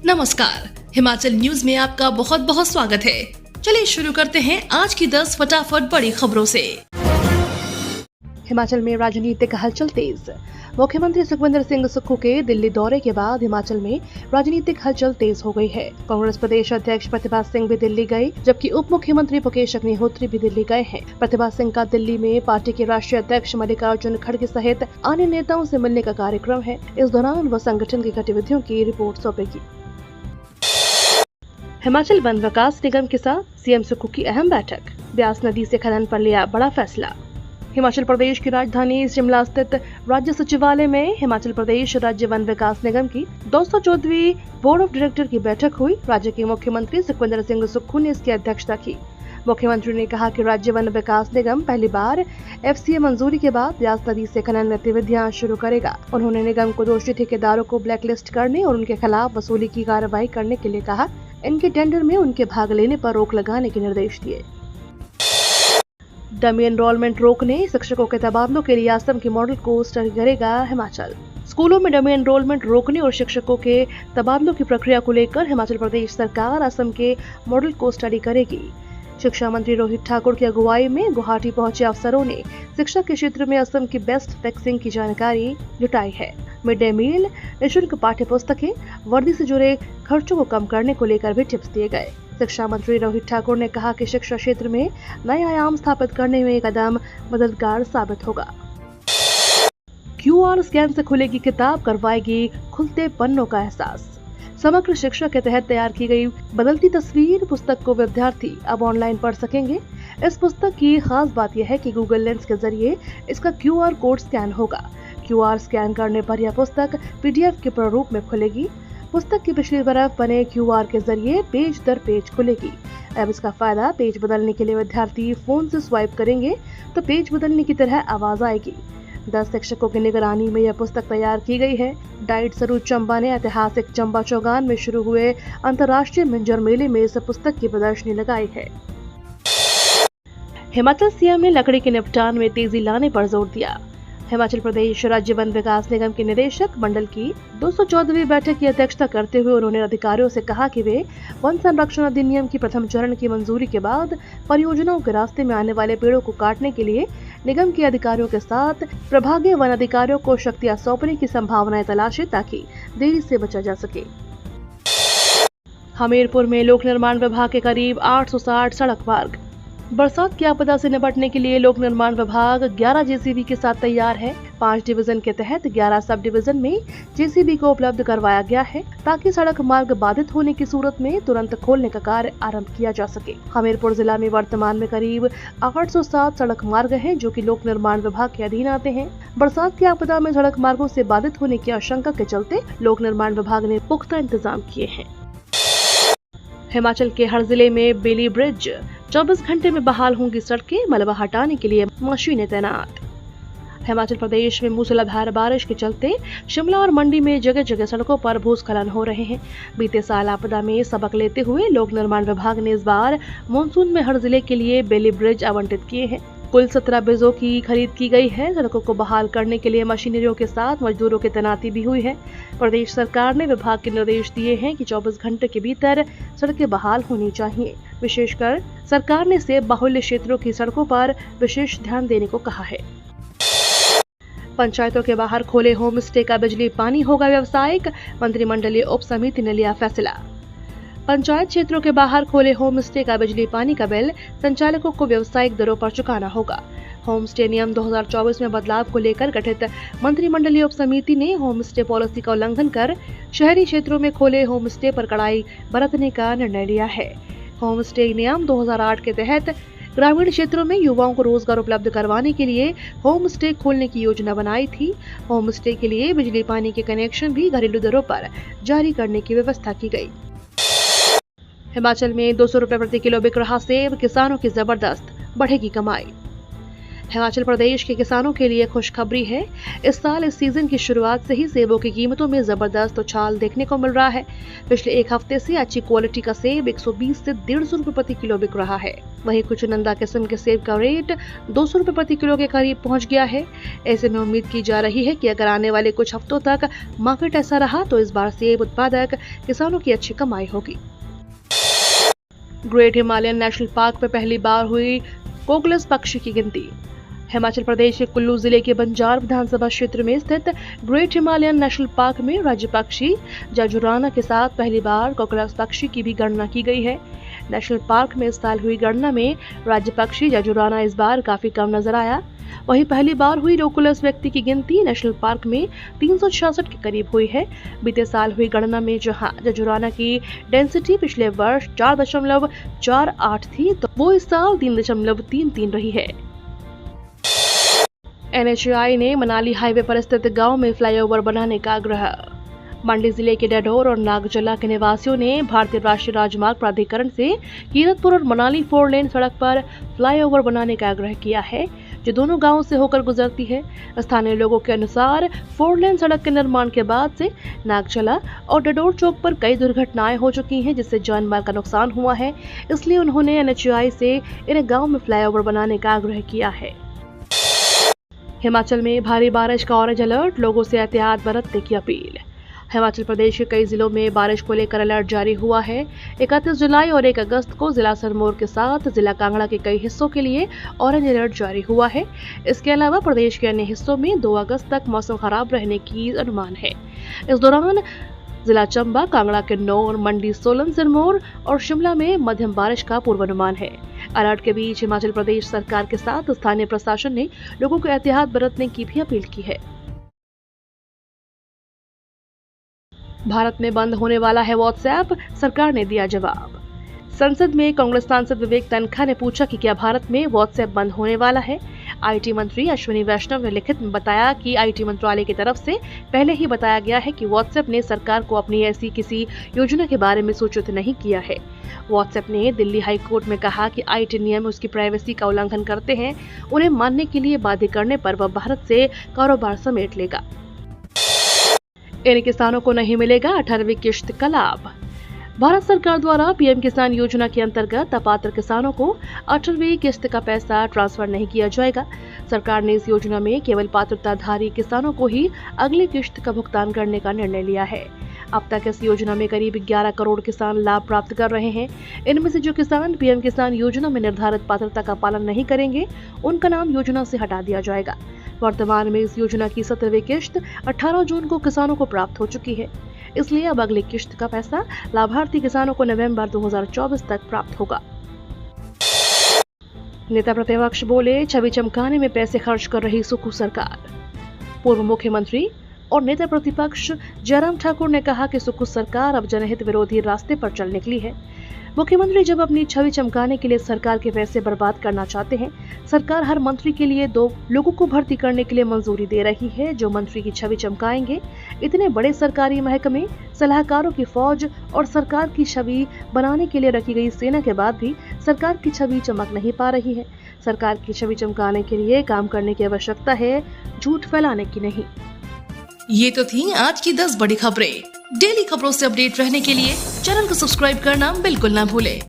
नमस्कार, हिमाचल न्यूज में आपका बहुत बहुत स्वागत है। चलिए शुरू करते हैं आज की 10 फटाफट बड़ी खबरों से। हिमाचल में राजनीतिक हलचल तेज। मुख्यमंत्री सुखविंदर सिंह सुक्खू के दिल्ली दौरे के बाद हिमाचल में राजनीतिक हलचल तेज हो गई है। कांग्रेस प्रदेश अध्यक्ष प्रतिभा सिंह भी दिल्ली गए, जबकि उप मुख्यमंत्री मुकेश अग्निहोत्री भी दिल्ली गए हैं। प्रतिभा सिंह का दिल्ली में पार्टी के राष्ट्रीय अध्यक्ष मल्लिकार्जुन खड़गे सहित अन्य नेताओं से मिलने का कार्यक्रम है। इस दौरान वह संगठन की गतिविधियों की रिपोर्ट सौंपेगी। हिमाचल वन विकास निगम के साथ सीएम सुक्खू की अहम बैठक। ब्यास नदी से खनन पर लिया बड़ा फैसला। हिमाचल प्रदेश की राजधानी शिमला स्थित राज्य सचिवालय में हिमाचल प्रदेश राज्य वन विकास निगम की 214वीं बोर्ड ऑफ डायरेक्टर की बैठक हुई। राज्य के मुख्यमंत्री सुखविंदर सिंह सुक्खू ने इसकी अध्यक्षता की। मुख्यमंत्री ने कहा कि राज्य वन विकास निगम पहली बार एफसीए मंजूरी के बाद ब्यास नदी से खनन गतिविधियां शुरू करेगा। उन्होंने निगम को दोषी ठेकेदारों को ब्लैकलिस्ट करने और उनके खिलाफ वसूली की कार्रवाई करने के लिए कहा। इनके टेंडर में उनके भाग लेने पर रोक लगाने के निर्देश दिए। डमी एनरोलमेंट रोकने, शिक्षकों के तबादलों के लिए असम के मॉडल को स्टडी करेगा हिमाचल। स्कूलों में डमी एनरोलमेंट रोकने और शिक्षकों के तबादलों की प्रक्रिया को लेकर हिमाचल प्रदेश सरकार असम के मॉडल को स्टडी करेगी। शिक्षा मंत्री रोहित ठाकुर की अगुवाई में गुवाहाटी पहुंचे अफसरों ने शिक्षा के क्षेत्र में असम की बेस्ट फिक्सिंग की जानकारी जुटाई है। मिड डे मील, निःशुल्क पाठ्य पुस्तकें, वर्दी से जुड़े खर्चों को कम करने को लेकर भी टिप्स दिए गए। शिक्षा मंत्री रोहित ठाकुर ने कहा कि शिक्षा क्षेत्र में नए आयाम स्थापित करने में ये कदम मददगार साबित होगा। क्यूआर स्कैन से खुलेगी किताब, करवाएगी खुलते पन्नों का एहसास। समग्र शिक्षा के तहत तैयार की गई बदलती तस्वीर पुस्तक को विद्यार्थी अब ऑनलाइन पढ़ सकेंगे। इस पुस्तक की खास बात यह है कि गूगल लेंस के जरिए इसका क्यूआर कोड स्कैन होगा। क्यूआर स्कैन करने पर यह पुस्तक पीडीएफ के प्रारूप में खुलेगी। पुस्तक की पिछली तरफ बने क्यूआर के जरिए पेज दर पेज खुलेगी। अब इसका फायदा, पेज बदलने के लिए विद्यार्थी फोन से स्वाइप करेंगे तो पेज बदलने की तरह आवाज आएगी। 10 शिक्षकों की निगरानी में यह पुस्तक तैयार की गई है। डाइट सरोज चंबा ने ऐतिहासिक चंबा चौगान में शुरू हुए अंतर्राष्ट्रीय मिंजर मेले में इस पुस्तक की प्रदर्शनी लगाई है। हिमाचल सीएम ने लकड़ी के निपटान में तेजी लाने पर जोर दिया। हिमाचल प्रदेश राज्य वन विकास निगम के निदेशक मंडल की 214वीं बैठक की अध्यक्षता करते हुए उन्होंने अधिकारियों से कहा कि वे वन संरक्षण अधिनियम की प्रथम चरण की मंजूरी के बाद परियोजनाओं के रास्ते में आने वाले पेड़ों को काटने के लिए निगम के अधिकारियों के साथ प्रभागीय वन अधिकारियों को शक्तियां सौंपने की संभावनाएं तलाशें ताकि देरी से बचा जा सके। हमीरपुर में लोक निर्माण विभाग के करीब 860 सड़क मार्ग। बरसात की आपदा से निपटने के लिए लोक निर्माण विभाग 11 जेसीबी के साथ तैयार है। 5 डिवीजन के तहत 11 सब डिवीजन में जेसीबी को उपलब्ध करवाया गया है ताकि सड़क मार्ग बाधित होने की सूरत में तुरंत खोलने का कार्य आरंभ किया जा सके। हमीरपुर जिला में वर्तमान में करीब 807 सड़क मार्ग हैं जो कि लोक निर्माण विभाग के अधीन आते हैं। बरसात की आपदा में सड़क मार्गों से बाधित होने की आशंका के चलते लोक निर्माण विभाग ने पुख्ता इंतजाम किए हैं। हिमाचल के हर जिले में बेली ब्रिज, 24 घंटे में बहाल होंगी सड़कें, मलबा हटाने के लिए मशीनें तैनात। हिमाचल प्रदेश में मूसलाधार बारिश के चलते शिमला और मंडी में जगह जगह सड़कों पर भूस्खलन हो रहे हैं। बीते साल आपदा में सबक लेते हुए लोक निर्माण विभाग ने इस बार मानसून में हर जिले के लिए बेली ब्रिज आवंटित किए हैं। कुल 17 ब्रिजों की खरीद की गई है। सड़कों को बहाल करने के लिए मशीनरियों के साथ मजदूरों की तैनाती भी हुई है। प्रदेश सरकार ने विभाग के निर्देश दिए हैं कि 24 घंटे के भीतर सड़कें बहाल होनी चाहिए। विशेषकर सरकार ने सेब बाहुल्य क्षेत्रों की सड़कों पर विशेष ध्यान देने को कहा है। पंचायतों के बाहर खोले होम स्टे का बिजली पानी होगा व्यावसायिक, मंत्रिमंडलीय उप समिति ने लिया फैसला। पंचायत क्षेत्रों के बाहर खोले होम स्टे का बिजली पानी का बिल संचालकों को व्यावसायिक दरों पर चुकाना होगा। होम स्टे नियम 2024 में बदलाव को लेकर गठित मंत्रिमंडलीय उप समिति ने होम स्टे पॉलिसी का उल्लंघन कर शहरी क्षेत्रों में खोले होम स्टे पर कड़ाई बरतने का निर्णय लिया है। होम स्टे नियम 2008 के तहत ग्रामीण क्षेत्रों में युवाओं को रोजगार उपलब्ध करवाने के लिए होम स्टे खोलने की योजना बनाई थी। होम स्टे के लिए बिजली पानी के कनेक्शन भी घरेलू दरों पर जारी करने की व्यवस्था की गई। हिमाचल में 200 रुपए प्रति किलो बिक रहा सेब, किसानों की जबरदस्त बढ़ेगी कमाई। हिमाचल प्रदेश के किसानों के लिए खुशखबरी है। इस साल इस सीजन की शुरुआत से ही सेबों की कीमतों में जबरदस्त उछाल देखने को मिल रहा है। पिछले एक हफ्ते से अच्छी क्वालिटी का सेब 120 से 150 रुपए प्रति किलो बिक रहा है। वहीं कुछ नंदा किस्म के सेब का रेट 200 रुपए प्रति किलो के करीब पहुंच गया है। ऐसे में उम्मीद की जा रही है कि अगर आने वाले कुछ हफ्तों तक मार्केट ऐसा रहा तो इस बार सेब उत्पादक किसानों की अच्छी कमाई होगी। ग्रेट हिमालयन नेशनल पार्क में पहली बार हुई कोकलस पक्षी की गिनती। हिमाचल प्रदेश के कुल्लू जिले के बंजार विधानसभा क्षेत्र में स्थित ग्रेट हिमालयन नेशनल पार्क में राज्य पक्षी जाजुराना के साथ पहली बार कोकलस पक्षी की भी गणना की गई है। नेशनल पार्क में इस साल हुई गणना में राज्य पक्षी जाजुराना इस बार काफी कम नजर आया। वहीं पहली बार हुई कोकलस व्यक्ति की गिनती नेशनल पार्क में 366 के करीब हुई है। बीते साल हुई गणना में जहां जाजुराना की डेंसिटी पिछले वर्ष 4.48 थी, तो वो इस साल 3.33 रही है। NHAI ने मनाली हाईवे पर स्थित गांव में फ्लाईओवर बनाने का आग्रह। मंडी जिले के डडोर और नागचला के निवासियों ने भारतीय राष्ट्रीय राजमार्ग प्राधिकरण से कीरतपुर और मनाली 4 लेन सड़क पर फ्लाईओवर बनाने का आग्रह किया है, जो दोनों गांवों से होकर गुजरती है। स्थानीय लोगों के अनुसार 4 लेन सड़क के निर्माण के बाद से नागचला और डडोर चौक पर कई दुर्घटनाएं हो चुकी हैं, जिससे जान माल का नुकसान हुआ है। इसलिए उन्होंने NHAI से इन गाँव में फ्लाईओवर बनाने का आग्रह किया है। हिमाचल में भारी बारिश का ऑरेंज अलर्ट, लोगों से एहतियात बरतने की अपील। हिमाचल प्रदेश के कई जिलों में बारिश को लेकर अलर्ट जारी हुआ है। 31 जुलाई और 1 अगस्त को जिला सिरमौर के साथ जिला कांगड़ा के कई हिस्सों के लिए ऑरेंज अलर्ट जारी हुआ है। इसके अलावा प्रदेश के अन्य हिस्सों में 2 अगस्त तक मौसम खराब रहने की अनुमान है। इस दौरान जिला चंबा, कांगड़ा, किन्नौर, मंडी, सोलन, सिरमौर और शिमला में मध्यम बारिश का पूर्वानुमान है। अलर्ट के बीच हिमाचल प्रदेश सरकार के साथ स्थानीय प्रशासन ने लोगों को एहतियात बरतने की भी अपील की है। भारत में बंद होने वाला है व्हाट्सएप, सरकार ने दिया जवाब। संसद में कांग्रेस सांसद विवेक तनखा ने पूछा कि क्या भारत में व्हाट्सएप बंद होने वाला है। IT मंत्री अश्विनी वैष्णव ने लिखित में बताया कि IT मंत्रालय की तरफ से पहले ही बताया गया है कि व्हाट्सएप ने सरकार को अपनी ऐसी किसी योजना के बारे में सूचित नहीं किया है। व्हाट्सएप ने दिल्ली हाई कोर्ट में कहा कि IT नियम उसकी प्राइवेसी का उल्लंघन करते हैं। उन्हें मानने के लिए बाध्य करने पर वह भारत से कारोबार समेट लेगा। इन किसानों को नहीं मिलेगा 18वीं किश्त का लाभ। भारत सरकार द्वारा PM किसान योजना के अंतर्गत अपात्र किसानों को 18वीं किस्त का पैसा ट्रांसफर नहीं किया जाएगा। सरकार ने इस योजना में केवल पात्रताधारी किसानों को ही अगली किश्त का भुगतान करने का निर्णय लिया है। अब तक इस योजना में करीब 11 करोड़ किसान लाभ प्राप्त कर रहे हैं। इनमें से जो किसान PM किसान योजना में निर्धारित पात्रता का पालन नहीं करेंगे, उनका नाम योजना से हटा दिया जाएगा। वर्तमान में इस योजना की 17वीं किश्त 18 जून को किसानों को प्राप्त हो चुकी है। इसलिए अब अगली किश्त का पैसा लाभार्थी किसानों को नवंबर 2024 तक प्राप्त होगा। नेता प्रतिपक्ष बोले, छवि चमकाने में पैसे खर्च कर रही सुक्खू सरकार। पूर्व मुख्यमंत्री और नेता प्रतिपक्ष जयराम ठाकुर ने कहा कि सुक्खू सरकार अब जनहित विरोधी रास्ते पर चल निकली है। मुख्यमंत्री जब अपनी छवि चमकाने के लिए सरकार के पैसे बर्बाद करना चाहते हैं, सरकार हर मंत्री के लिए 2 लोगों को भर्ती करने के लिए मंजूरी दे रही है, जो मंत्री की छवि चमकाएंगे। इतने बड़े सरकारी महकमे, सलाहकारों की फौज और सरकार की छवि बनाने के लिए रखी गई सेना के बाद भी सरकार की छवि चमक नहीं पा रही है। सरकार की छवि चमकाने के लिए काम करने की आवश्यकता है, झूठ फैलाने की नहीं। ये तो थी आज की 10 बड़ी खबरें। डेली खबरों से अपडेट रहने के लिए चैनल को सब्सक्राइब करना बिल्कुल ना भूलें।